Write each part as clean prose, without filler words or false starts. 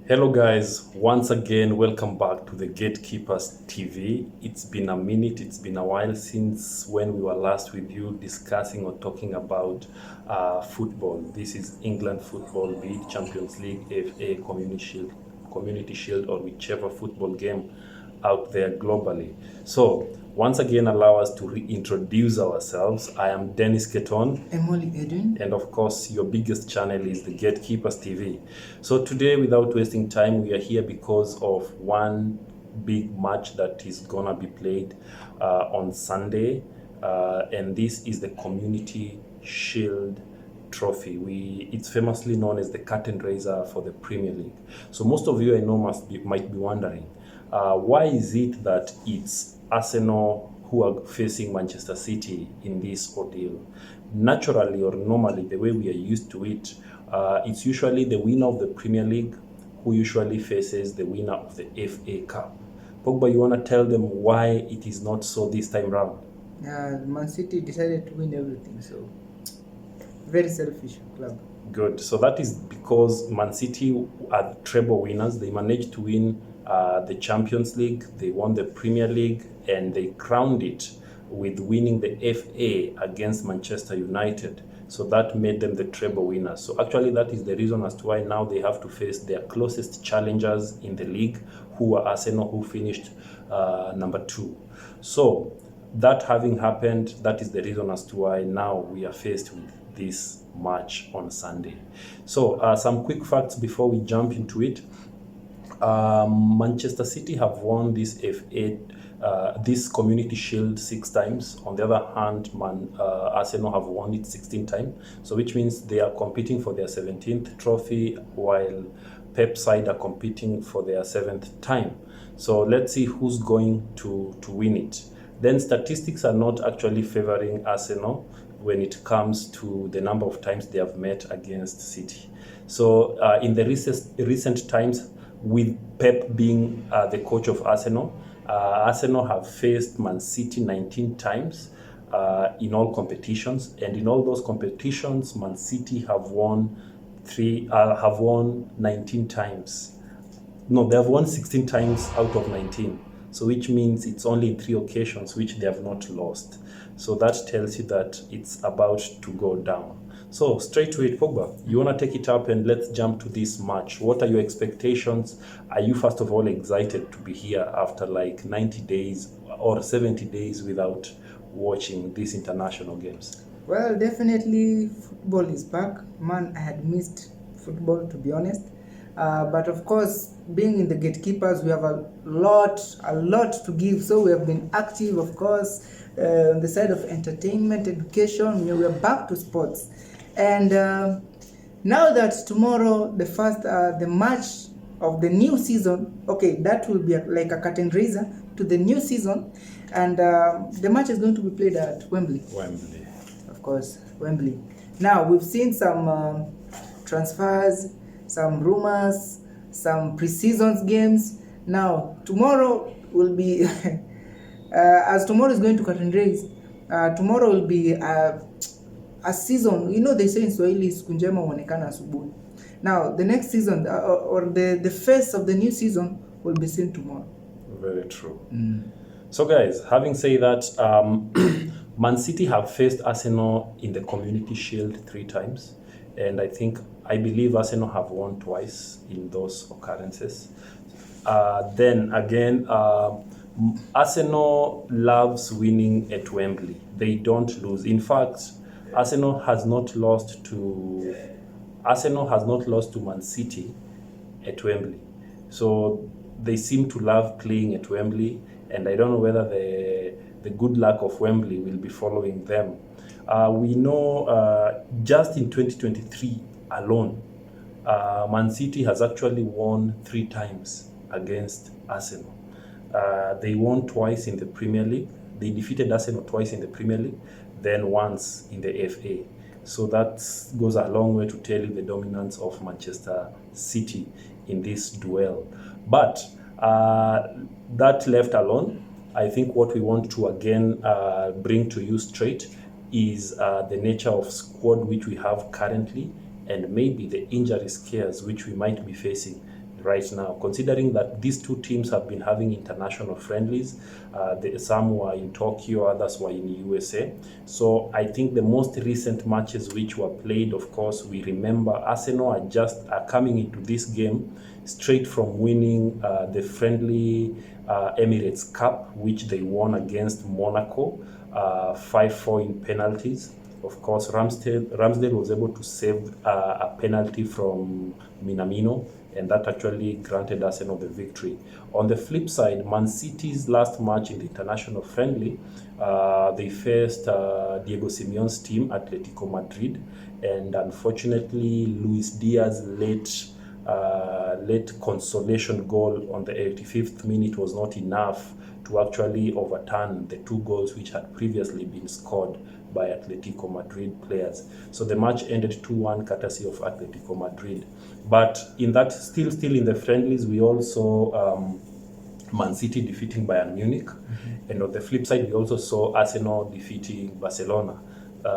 Hello guys, once again welcome back to the Gatekeepers TV. It's been a minute, it's been a while since when we were last with you discussing or talking about football. This is England football, be it Champions League, FA, Community Shield or whichever football game out there globally. So once again, allow us to reintroduce ourselves. I am Dennis Keton. Emily Edwin. And of course, your biggest channel is the Gatekeepers TV. So today, without wasting time, we are here because of one big match that is gonna be played on Sunday. And this is the Community Shield Trophy. It's famously known as the curtain raiser for the Premier League. So most of you I know might be wondering, why is it that it's Arsenal who are facing Manchester City in this ordeal? Naturally or normally, the way we are used to it, it's usually the winner of the Premier League who usually faces the winner of the FA Cup. Pogba, you want to tell them why it is not so this time round? Mancity decided to win everything, so very selfish club. Good. So that is because Mancity are treble winners. They managed to win the Champions League, they won the Premier League, and they crowned it with winning the FA against Manchester United. So that made them the treble winners. So actually that is the reason as to why now they have to face their closest challengers in the league, who are Arsenal, who finished number 2. So that having happened, that is the reason as to why now we are faced with this match on Sunday. So some quick facts before we jump into it. Manchester City have won this FA, this Community Shield 6 times. On the other hand, Arsenal have won it 16 times. So which means they are competing for their 17th trophy, while Pep's side are competing for their 7th time. So let's see who's going to win it. Then statistics are not actually favoring Arsenal when it comes to the number of times they have met against City. So in the recent times, with Pep being the coach of Arsenal, Arsenal have faced Man City 19 times in all competitions, and in all those competitions, Man City have won 19 times. No, they have won 16 times out of 19. So which means it's only in 3 occasions which they have not lost. So that tells you that it's about to go down. So straight to it, Pogba, you want to take it up and let's jump to this match. What are your expectations? Are you first of all excited to be here after like 90 days or 70 days without watching these international games? Well, definitely football is back. Man, I had missed football, to be honest. But of course, being in the Gatekeepers, we have a lot to give. So we have been active, of course, on the side of entertainment, education. We are back to sports. And now that tomorrow, the match of the new season, okay, that will be like a curtain raiser to the new season. And the match is going to be played at Wembley. Wembley. Of course, Wembley. Now, we've seen some transfers, some rumors, some pre-season games. Now, tomorrow will be, as tomorrow is going to curtain raise, tomorrow will be a season. You know, they say in Swahili, siku njema huonekana asubuhi. Now, the next season, or the face of the new season will be seen tomorrow. Very true. So guys, having said that, Man City have faced Arsenal in the Community Shield 3 times. And I believe Arsenal have won twice in those occurrences. Then again, Arsenal loves winning at Wembley. They don't lose. In fact, Arsenal has not lost to Man City at Wembley. So they seem to love playing at Wembley, and I don't know whether the good luck of Wembley will be following them. We know just in 2023 alone, Man City has actually won 3 times against Arsenal. They won twice in the Premier League. They defeated Arsenal twice in the Premier League, then once in the FA. So that goes a long way to tell you the dominance of Manchester City in this duel. But that left alone, I think what we want to again bring to you straight is the nature of squad which we have currently, and maybe the injury scares which we might be facing right now, considering that these two teams have been having international friendlies. Some were in Tokyo, others were in USA. So I think the most recent matches which were played, of course, we remember Arsenal are coming into this game straight from winning the friendly Emirates Cup, which they won against Monaco, 5-4 in penalties. Of course, Ramsdale was able to save a penalty from Minamino, and that actually granted Arsenal the victory. On the flip side, Mancity's last match in the international friendly, they faced Diego Simeone's team, Atletico Madrid, and unfortunately, Luis Diaz's late consolation goal on the 85th minute was not enough to actually overturn the 2 goals which had previously been scored by Atletico Madrid players. So the match ended 2-1 courtesy of Atletico Madrid. But in that, still in the friendlies, we also Man City defeating Bayern Munich, and on the flip side, we also saw Arsenal defeating Barcelona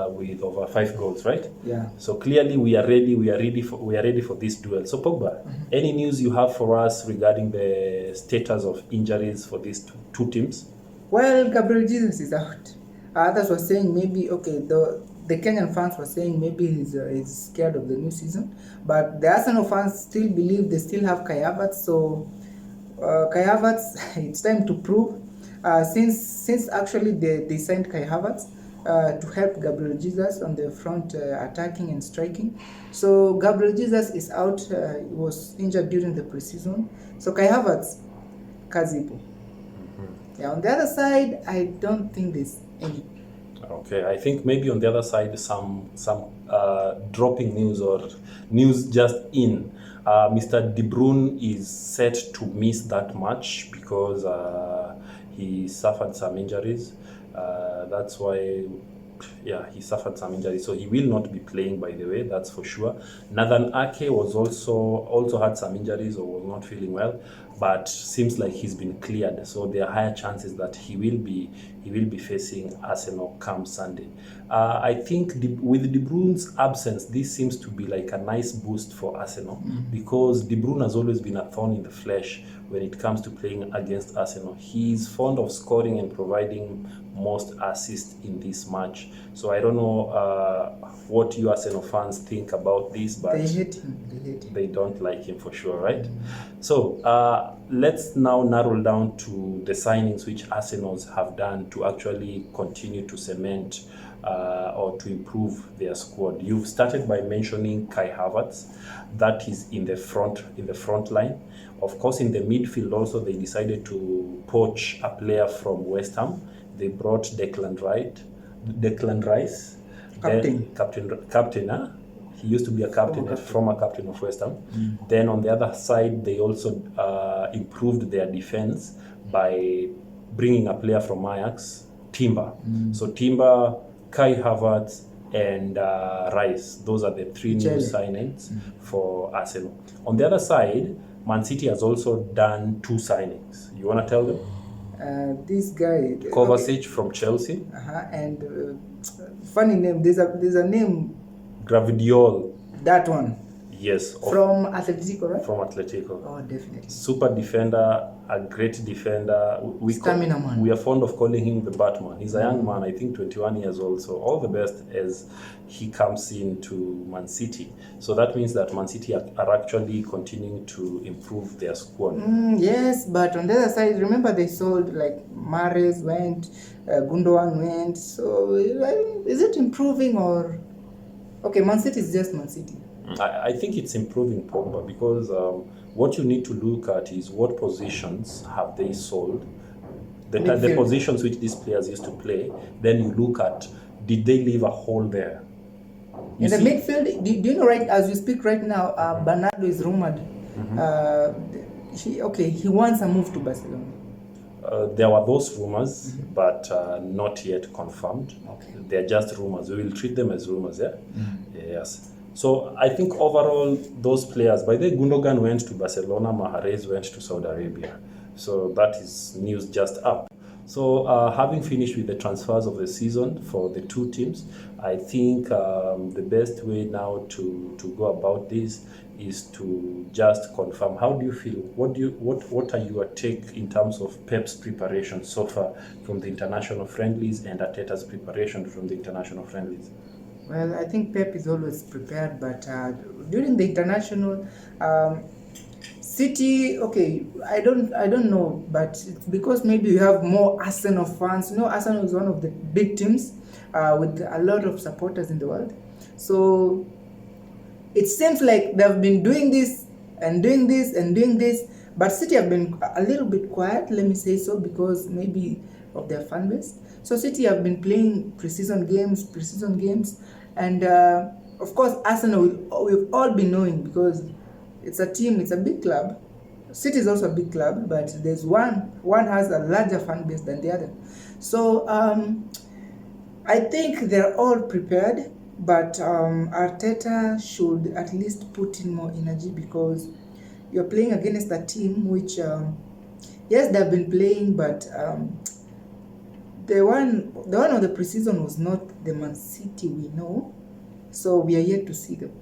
with over 5 goals, right? Yeah. So clearly, we are ready for this duel. So Pogba, any news you have for us regarding the status of injuries for these two teams? Well, Gabriel Jesus is out. Others were saying maybe, okay, the Kenyan fans were saying maybe he's scared of the new season, but the Arsenal fans still believe they still have Kai Havertz. So Kai Havertz, it's time to prove. Since actually they signed Kai Havertz to help Gabriel Jesus on the front attacking and striking. So Gabriel Jesus is out. He was injured during the preseason. So Kai Havertz, kazipo. Yeah, on the other side, I don't think there's any. Okay, I think maybe on the other side, some dropping news or news just in. Mr. De Bruyne is set to miss that match because he suffered some injuries. That's why, he suffered some injuries. So he will not be playing, by the way, that's for sure. Nathan Ake was also had some injuries or was not feeling well, but seems like he's been cleared. So there are higher chances that he will be facing Arsenal come Sunday. I think with De Bruyne's absence, this seems to be like a nice boost for Arsenal because De Bruyne has always been a thorn in the flesh when it comes to playing against Arsenal. He's fond of scoring and providing most assists in this match. So I don't know what you Arsenal fans think about this, but They hate him. they don't like him for sure, right? So let's now narrow down to the signings which Arsenals have done to actually continue to cement or to improve their squad. You've started by mentioning Kai Havertz. That is in the front line. Of course, in the midfield also they decided to poach a player from West Ham. They brought Declan Rice, captain. He used to be a former captain of West Ham. Then on the other side, they also improved their defense by bringing a player from Ajax, Timber. So Timber, Kai Havertz, and Rice. Those are the 3 new signings for Arsenal. On the other side, Man City has also done 2 signings. You want to tell them? This guy Kovacic from Chelsea. And funny name. There's a name. Gravdiol. That one. Yes. From Atletico, right? From Atletico. Oh, definitely. Super defender, a great defender. Stamina man. We are fond of calling him the Batman. He's a young man, I think 21 years old. So all the best as he comes into Man City. So that means that Man City are actually continuing to improve their squad. Yes, but on the other side, remember they sold like Mahrez went, Gundogan went. So is it improving or? Okay, Man City is just Man City. I think it's improving, Pogba, because what you need to look at is what positions have they sold, the positions which these players used to play. Then you look at, did they leave a hole there? In the midfield, do you know, right as we speak right now, Bernardo is rumored. He wants a move to Barcelona. There were those rumors, but not yet confirmed. Okay. They're just rumors. We will treat them as rumors, yeah? Yes. So I think overall, those players, by the way, Gundogan went to Barcelona, Mahrez went to Saudi Arabia. So that is news just up. So having finished with the transfers of the season for the 2 teams, I think the best way now to go about this is to just confirm. How do you feel? What are your take in terms of Pep's preparation so far from the international friendlies and Arteta's preparation from the international friendlies? Well, I think Pep is always prepared, but during the international, City, okay, I don't know, but it's because maybe you have more Arsenal fans. You know, Arsenal is one of the big teams with a lot of supporters in the world. So it seems like they've been doing this and doing this and doing this, but City have been a little bit quiet, let me say so, because maybe of their fan base. So City have been playing preseason games, and of course Arsenal we've all been knowing because it's a team, it's a big club. City is also a big club, but there's one has a larger fan base than the other. So I think they're all prepared, but Arteta should at least put in more energy because you're playing against a team which, yes, they've been playing, but the one of the preseason was not the Mancity we know, so we are yet to see them.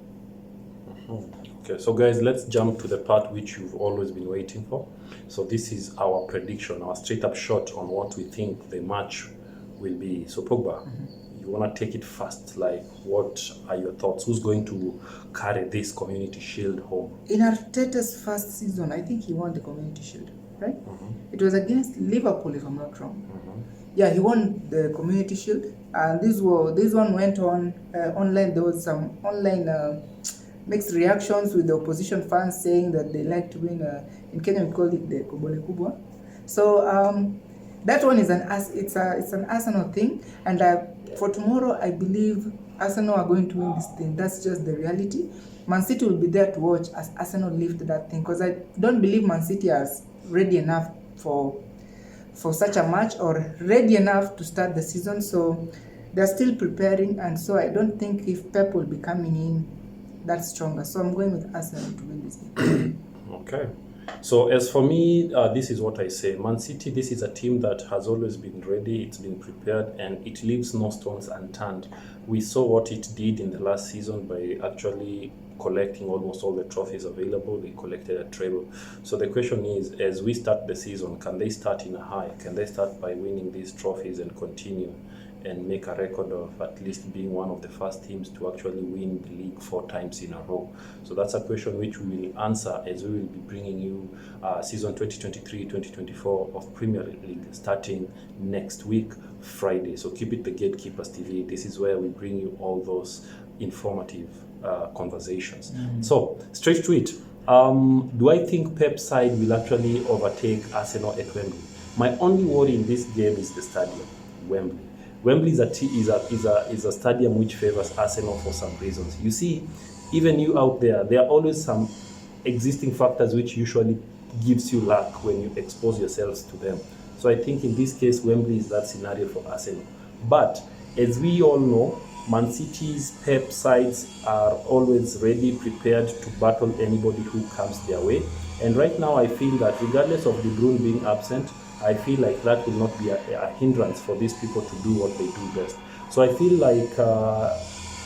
Okay, so guys, let's jump to the part which you've always been waiting for. So this is our prediction, our straight up shot on what we think the match will be. So Pogba, you want to take it fast. Like, what are your thoughts? Who's going to carry this Community Shield home? In Arteta's first season, I think he won the Community Shield, right? It was against Liverpool, if I'm not wrong. Yeah, he won the Community Shield, and this one went on online. There was some online mixed reactions with the opposition fans saying that they like to win. In Kenya, we call it the Kobole Kubwa. So that one is it's an Arsenal thing, and for tomorrow, I believe Arsenal are going to win this thing. That's just the reality. Man City will be there to watch as Arsenal lift that thing, because I don't believe Man City is ready enough for such a match or ready enough to start the season. So they're still preparing, and so I don't think if Pep will be coming in that stronger. So I'm going with Arsenal to win this game. Okay. So as for me, this is what I say. Man City, this is a team that has always been ready, it's been prepared, and it leaves no stones unturned. We saw what it did in the last season by actually collecting almost all the trophies available. They collected a treble. So the question is, as we start the season, can they start in a high? Can they start by winning these trophies and continue and make a record of at least being one of the first teams to actually win the league 4 times in a row? So that's a question which we will answer as we will be bringing you season 2023-2024 of Premier League starting next week, Friday. So keep it the Gatekeepers TV. This is where we bring you all those informative conversations. So straight to it. Do I think Pep's side will actually overtake Arsenal at Wembley? My only worry in this game is the stadium, Wembley. Wembley is a stadium which favors Arsenal for some reasons. You see, even you out there are always some existing factors which usually gives you luck when you expose yourselves to them. So I think in this case, Wembley is that scenario for Arsenal. But as we all know, Man City's Pep sides are always ready, prepared to battle anybody who comes their way. And right now, I feel that regardless of De Bruyne being absent, I feel like that will not be a hindrance for these people to do what they do best. So I feel like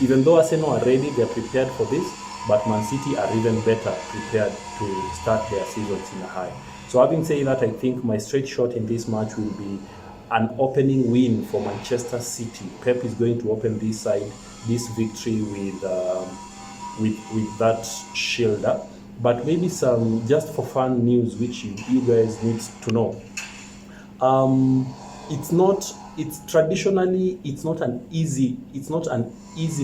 even though Arsenal are ready, they're prepared for this, but Man City are even better prepared to start their seasons in a high. So having said that, I think my straight shot in this match will be an opening win for Manchester City. Pep is going to open this victory with that shielder. But maybe some just for fun news which you guys need to know. It's not an easy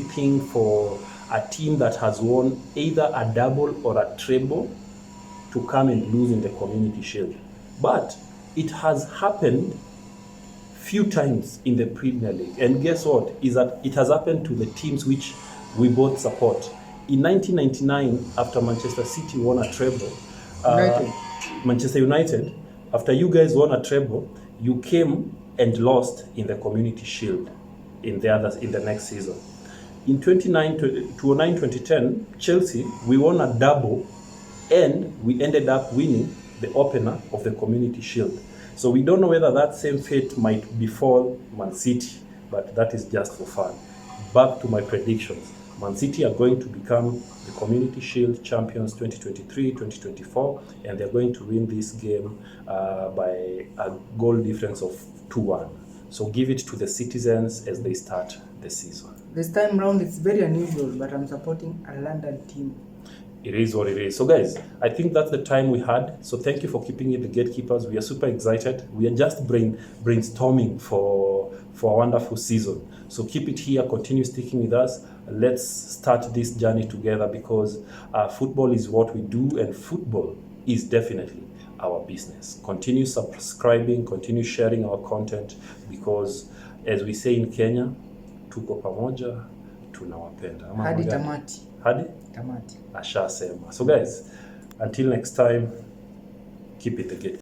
thing for a team that has won either a double or a treble to come and lose in the Community Shield. But it has happened few times in the Premier League. And guess what? Is that it has happened to the teams which we both support. In 1999, after Manchester City won a treble, Manchester United, after you guys won a treble, you came and lost in the Community Shield in the next season. In 2009-2010, Chelsea, we won a double and we ended up winning the opener of the Community Shield. So we don't know whether that same fate might befall Man City, but that is just for fun. Back to my predictions. Mancity are going to become the Community Shield champions 2023-2024, and they're going to win this game by a goal difference of 2-1. So give it to the citizens as they start the season. This time round, it's very unusual, but I'm supporting a London team. It is what it is. So guys, I think that's the time we had. So thank you for keeping it, the Gatekeepers. We are super excited. We are just brainstorming for a wonderful season. So keep it here, continue sticking with us. Let's start this journey together, because football is what we do, and football is definitely our business. Continue subscribing, continue sharing our content, because as we say in Kenya, tuko pamoja, tunawapenda. Hadi tamati. Hadi? Tamati. Ashasema. So guys, until next time, keep it the Gate.